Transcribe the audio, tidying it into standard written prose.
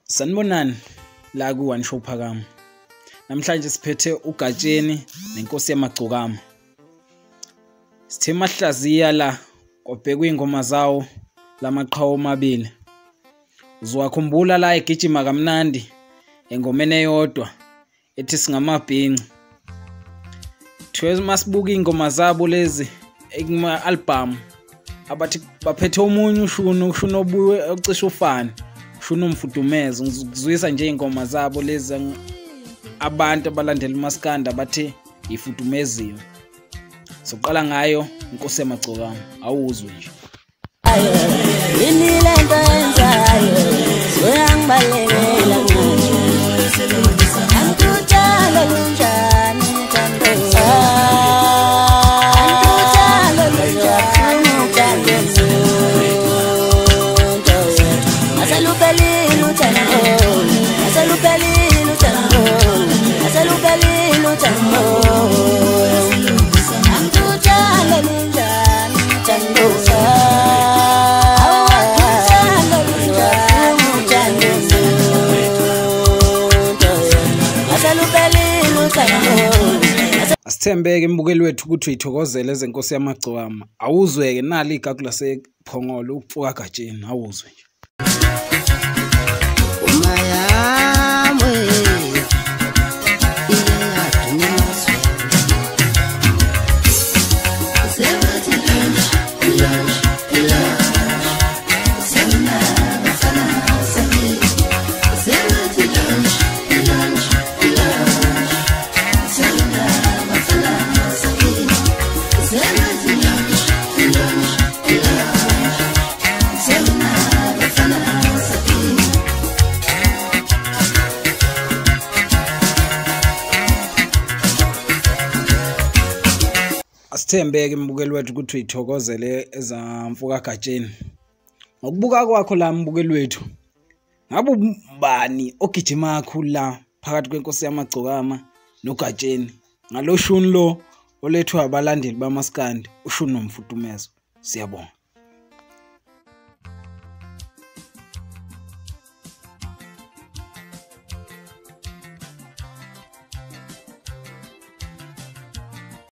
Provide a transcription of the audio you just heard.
Sanibonani la ku One Show Phakama. Namhlanje siphethe uGatsheni nenkosi yamagcokama. Sithe mahlaziya la kwabhekwa ingoma zawo lamaqhawe amabili. Uzwakhumbula la egijima kamnandi engomeni eyodwa ethi singamabhinci. Thwe masibuka ingoma zabo lezi ekuma album abathi baphethe omunye ushuno obuye ocisha ufana. Ushuno umfudumeza ngizwisa nje ingoma zabo lezi abantu abalandela uMaskandi bathi ifudumeziwe. Soqala ngayo inkosi yamagcokama awuzwe nje. Yini lento yenzayo soyangibalekela manje angitshalo lunjani tando angitshalo lunjani tando asalupeli lutando asalupeli lutando asalupeli lutando angitshalo lunjani tando Asithembeke imbukeli wethu ukuthi uyithokozele ezenkosi yamagcokama. Awuzweke nali igagu lasePhongolo ukufuka Gatsheni awuzwe nje. Asithembeke imbukeli wethu ukuthi uyithokozele ezamfuka Gatsheni. Ngokubuka kwakho la mbukeli wethu, ngabe ubani ogijima kakhulu la phakathi kwenkosi yamagcokama noGatsheni ngaloshuni lo olethwa abalandeli bamaskandi ushuni nomfudumezo? Siyabonga.